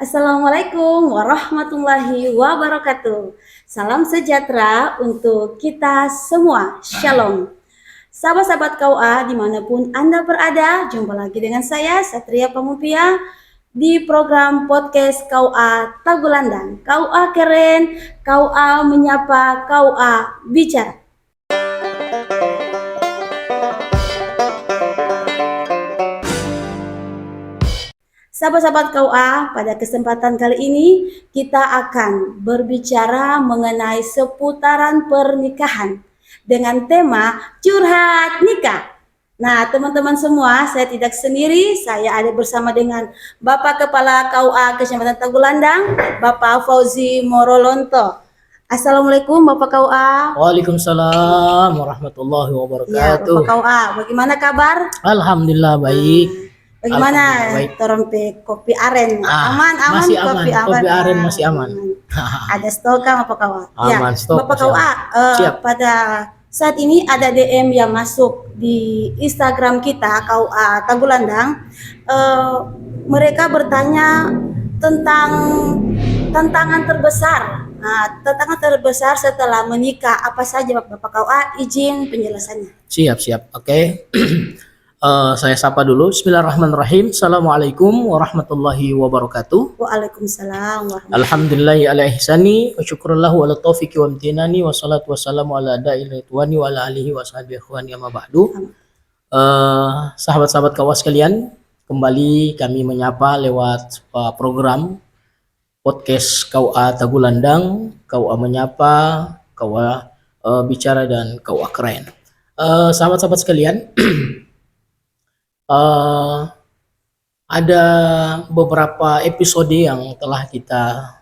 Assalamualaikum warahmatullahi wabarakatuh. Salam sejahtera untuk kita semua. Shalom. Sahabat-sahabat KUA dimanapun Anda berada, jumpa lagi dengan saya Satria Pamupia di program podcast KUA Tagulandang. KUA keren, KUA menyapa, KUA bicara. Sahabat-sahabat KUA, pada kesempatan kali ini kita akan berbicara mengenai seputaran pernikahan dengan tema curhat nikah. Nah, teman-teman semua, saya tidak sendiri, saya ada bersama dengan Bapak Kepala KUA Kecamatan Tagulandang, Bapak Fauzi Morolonto. Assalamualaikum Bapak KUA. Waalaikumsalam warahmatullahi Ya, wabarakatuh. Bapak KUA, bagaimana kabar? Alhamdulillah baik. Bagaimana Alhamdulillah, baik. terompe kopi aren? Aman, masih aman. Kopi aren masih aman. Ada stok kan Bapak KUA? Aman, stok Bapak masih KUA, Siap. pada saat ini ada DM yang masuk di Instagram kita KUA Tagulandang. Mereka bertanya tentang tantangan terbesar. Nah, tantangan terbesar setelah menikah apa saja Bapak KUA? Izin penjelasannya. Siap. Oke. Saya sapa dulu. Bismillahirrahmanirrahim. Assalamualaikum warahmatullahi wabarakatuh. Waalaikumsalam warahmatullahi Alhamdulillahi ala ihsani wa syukrullahu ala taufiqi wa amtinani wa salatu wassalamu ala da'il ridwani wa ala alihi wa sahbihi ikhwani amma ba'du. Sahabat-sahabat kawas sekalian, kembali kami menyapa lewat program podcast KUA Tagulandang, KUA menyapa, KUA bicara, dan KUA keren. Sahabat-sahabat sekalian, ada beberapa episode yang telah kita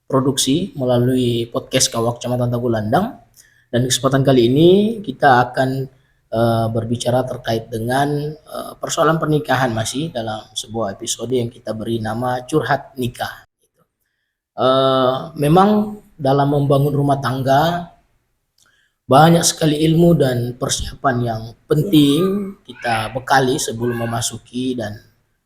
produksi melalui podcast KUA Kecamatan Tagulandang, dan kesempatan kali ini kita akan berbicara terkait dengan persoalan pernikahan, masih dalam sebuah episode yang kita beri nama curhat nikah. Memang dalam membangun rumah tangga banyak sekali ilmu dan persiapan yang penting kita bekali sebelum memasuki dan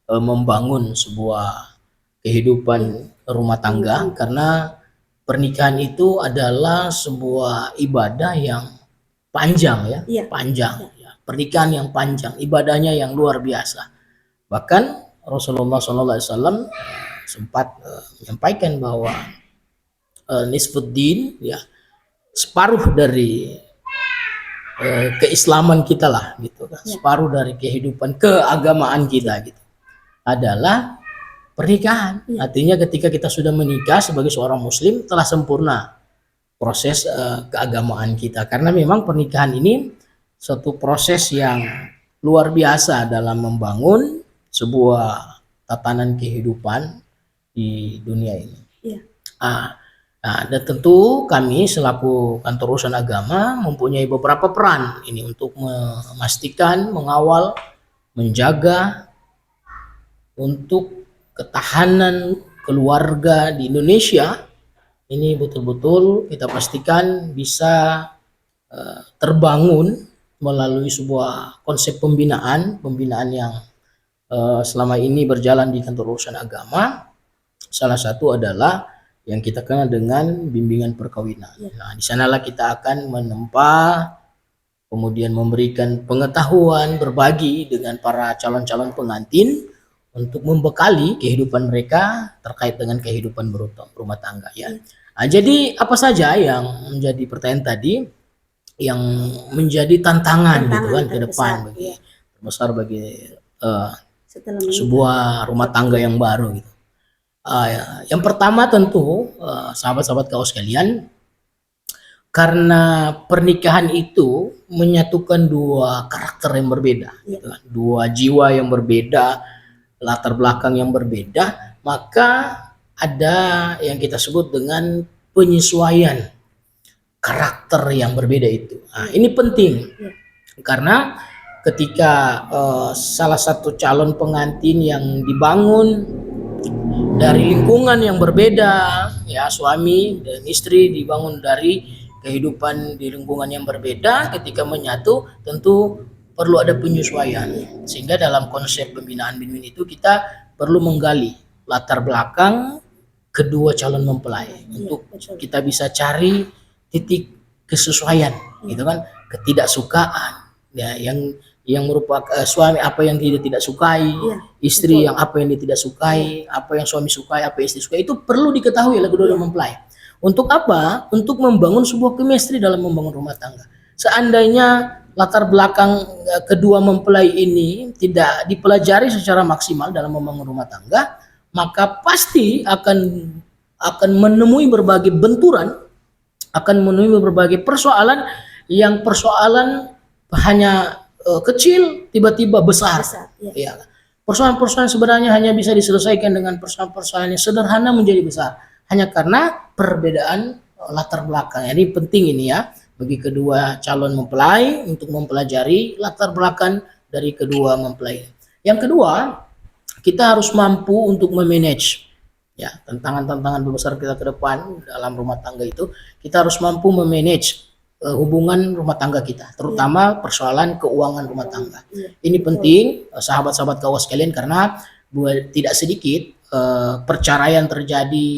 membangun sebuah kehidupan rumah tangga, karena pernikahan itu adalah sebuah ibadah yang panjang ya. Pernikahan yang panjang, ibadahnya yang luar biasa. Bahkan Rasulullah SAW sempat menyampaikan bahwa nisfuddin, ya, separuh dari keislaman kita lah, gitu kan. Separuh dari kehidupan keagamaan kita gitu adalah pernikahan. Artinya ketika kita sudah menikah sebagai seorang muslim, telah sempurna proses keagamaan kita, karena memang pernikahan ini suatu proses yang luar biasa dalam membangun sebuah tatanan kehidupan di dunia ini. Nah, dan tentu kami selaku kantor urusan agama mempunyai beberapa peran ini untuk memastikan, mengawal, menjaga untuk ketahanan keluarga di Indonesia ini betul-betul kita pastikan bisa terbangun melalui sebuah konsep pembinaan yang selama ini berjalan di kantor urusan agama. Salah satu adalah yang kita kenal dengan bimbingan perkawinan. Nah, di sanalah kita akan menempa, kemudian memberikan pengetahuan, berbagi dengan para calon-calon pengantin untuk membekali kehidupan mereka terkait dengan kehidupan berumah tangga, ya. Nah, jadi apa saja yang menjadi pertanyaan tadi yang menjadi tantangan gitu kan ke depan terbesar bagi sebuah rumah tangga yang baru gitu. Yang pertama tentu sahabat-sahabat kaos sekalian, karena pernikahan itu menyatukan dua karakter yang berbeda, gitu kan, dua jiwa yang berbeda, latar belakang yang berbeda, maka ada yang kita sebut dengan penyesuaian karakter yang berbeda itu. Nah, ini penting karena ketika salah satu calon pengantin yang dibangun dari lingkungan yang berbeda, ya, suami dan istri dibangun dari kehidupan di lingkungan yang berbeda, ketika menyatu tentu perlu ada penyesuaian, sehingga dalam konsep pembinaan bimbing itu kita perlu menggali latar belakang kedua calon mempelai untuk betul. kita bisa cari titik kesesuaian gitu kan, ketidaksukaan ya, yang merupakan suami apa yang dia tidak sukai, istri betul. yang apa yang dia tidak sukai, apa yang suami sukai, apa yang istri sukai, itu perlu diketahui oleh kedua mempelai. Untuk apa? Untuk membangun sebuah chemistry dalam membangun rumah tangga. Seandainya latar belakang kedua mempelai ini tidak dipelajari secara maksimal dalam membangun rumah tangga, maka pasti akan menemui berbagai benturan, akan menemui berbagai persoalan yang persoalan hanya kecil tiba-tiba besar. Ya. Persoalan-persoalan sebenarnya hanya bisa diselesaikan dengan persoalan-persoalan yang sederhana menjadi besar hanya karena perbedaan latar belakang. Jadi penting ini ya bagi kedua calon mempelai untuk mempelajari latar belakang dari kedua mempelai. Yang kedua, kita harus mampu untuk memanage ya tantangan-tantangan besar kita ke depan dalam rumah tangga itu. Kita harus mampu memanage hubungan rumah tangga kita, terutama persoalan keuangan rumah tangga. Ini penting sahabat-sahabat kawas sekalian, karena tidak sedikit perceraian terjadi,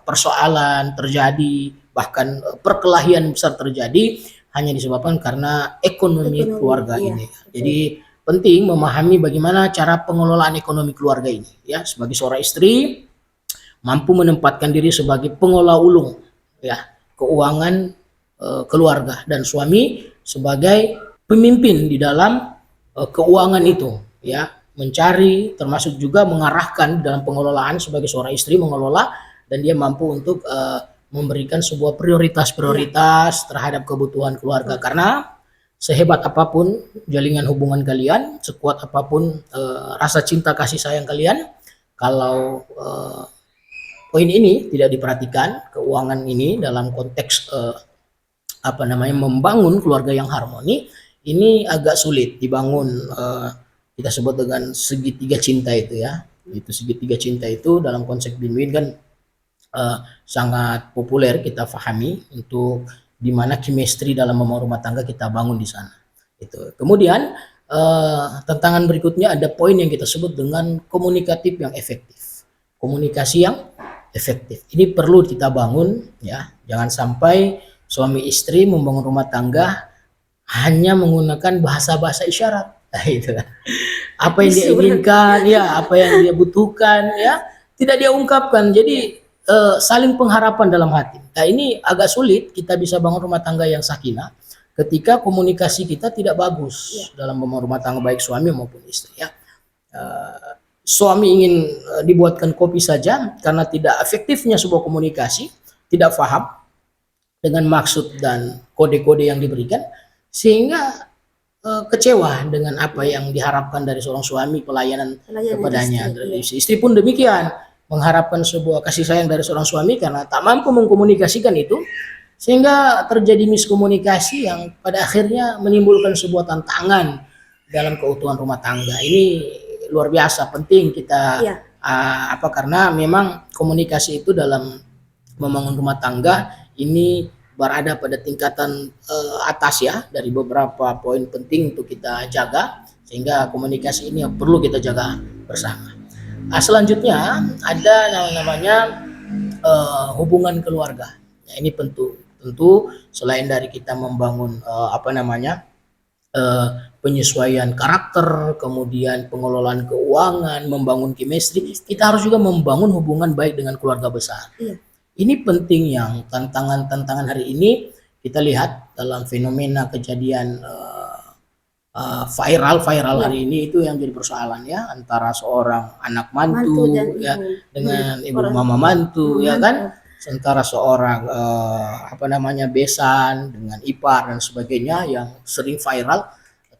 persoalan terjadi, bahkan perkelahian besar terjadi hanya disebabkan karena ekonomi keluarga ini. Jadi penting memahami bagaimana cara pengelolaan ekonomi keluarga ini ya. Sebagai seorang istri mampu menempatkan diri sebagai pengelola ulung ya keuangan keluarga, dan suami sebagai pemimpin di dalam keuangan itu ya, mencari termasuk juga mengarahkan dalam pengelolaan. Sebagai seorang istri mengelola dan dia mampu untuk memberikan sebuah prioritas terhadap kebutuhan keluarga. Karena sehebat apapun jaringan hubungan kalian, sekuat apapun rasa cinta kasih sayang kalian, kalau poin ini tidak diperhatikan, keuangan ini dalam konteks membangun keluarga yang harmoni, ini agak sulit dibangun. Kita sebut dengan segitiga cinta itu ya. Itu segitiga cinta itu dalam konsep win-win kan sangat populer kita pahami, untuk dimana chemistry dalam membangun rumah tangga kita bangun di sana. Itu. Kemudian tantangan berikutnya ada poin yang kita sebut dengan komunikatif yang efektif. Komunikasi yang efektif. Ini perlu kita bangun ya. Jangan sampai suami istri membangun rumah tangga hanya menggunakan bahasa-bahasa isyarat. Nah, itu. Apa yang dia inginkan ya, apa yang dia butuhkan ya, tidak dia ungkapkan. Jadi saling pengharapan dalam hati. Nah, ini agak sulit kita bisa bangun rumah tangga yang sakinah ketika komunikasi kita tidak bagus dalam membangun rumah tangga, baik suami maupun istri ya. Suami ingin dibuatkan kopi saja karena tidak efektifnya sebuah komunikasi, tidak paham dengan maksud dan kode-kode yang diberikan, sehingga kecewa dengan apa yang diharapkan dari seorang suami, pelayanan kepadanya. Istri pun demikian, mengharapkan sebuah kasih sayang dari seorang suami karena tak mampu mengkomunikasikan itu, sehingga terjadi miskomunikasi yang pada akhirnya menimbulkan sebuah tantangan dalam keutuhan rumah tangga. Ini luar biasa penting kita karena memang komunikasi itu dalam membangun rumah tangga ini berada pada tingkatan atas ya, dari beberapa poin penting untuk kita jaga, sehingga komunikasi ini yang perlu kita jaga bersama. Nah, selanjutnya ada namanya hubungan keluarga. Nah, ini tentu selain dari kita membangun penyesuaian karakter, kemudian pengelolaan keuangan, membangun chemistry, kita harus juga membangun hubungan baik dengan keluarga besar. Ini penting, yang tantangan hari ini kita lihat dalam fenomena kejadian viral hari ini itu yang jadi persoalan ya, antara seorang anak mantu ya dengan ibu mama mantu ya kan, sementara seorang besan dengan ipar dan sebagainya yang sering viral.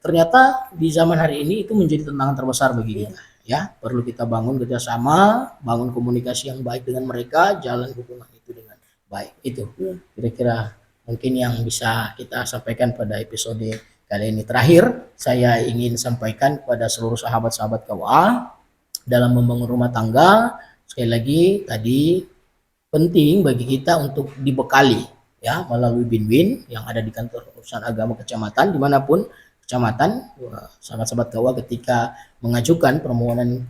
Ternyata di zaman hari ini itu menjadi tantangan terbesar bagi kita ya. Perlu kita bangun kerjasama, bangun komunikasi yang baik dengan mereka, jalan hubungan itu dengan baik. Itu kira-kira mungkin yang bisa kita sampaikan pada episode kali ini. Terakhir, saya ingin sampaikan kepada seluruh sahabat-sahabat KWA dalam membangun rumah tangga, sekali lagi tadi penting bagi kita untuk dibekali ya melalui win-win yang ada di kantor urusan agama kecamatan, dimanapun kecamatan, sahabat-sahabat KWA ketika mengajukan permohonan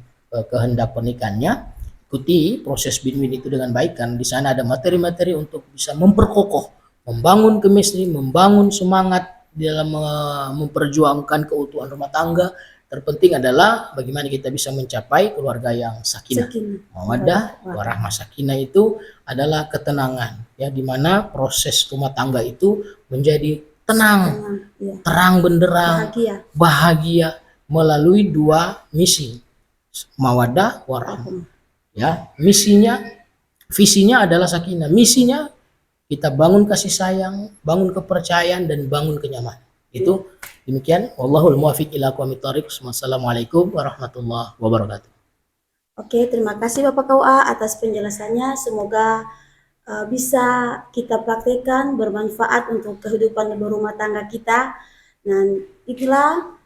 kehendak pernikahannya, ikuti proses win-win itu dengan baik, kan di sana ada materi-materi untuk bisa memperkokoh, membangun chemistry, membangun semangat dalam memperjuangkan keutuhan rumah tangga. Terpenting adalah bagaimana kita bisa mencapai keluarga yang sakinah, mawaddah, warahmah. Sakinah itu adalah ketenangan, ya, di mana proses rumah tangga itu menjadi tenang, terang benderang, bahagia melalui dua misi, mawaddah, warahmah. Ya, visinya adalah sakinah, misinya kita bangun kasih sayang, bangun kepercayaan, dan bangun kenyamanan. Itu demikian. Wallahul muwaffiq ila aqwamit thoriq. Wassalamualaikum warahmatullahi wabarakatuh. Oke, terima kasih Bapak KUA atas penjelasannya. Semoga bisa kita praktekkan, bermanfaat untuk kehidupan berumah tangga kita. Dan itulah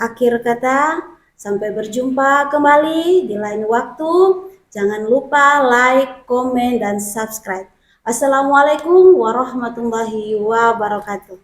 akhir kata. Sampai berjumpa kembali di lain waktu. Jangan lupa like, komen, dan subscribe. Assalamualaikum warahmatullahi wabarakatuh.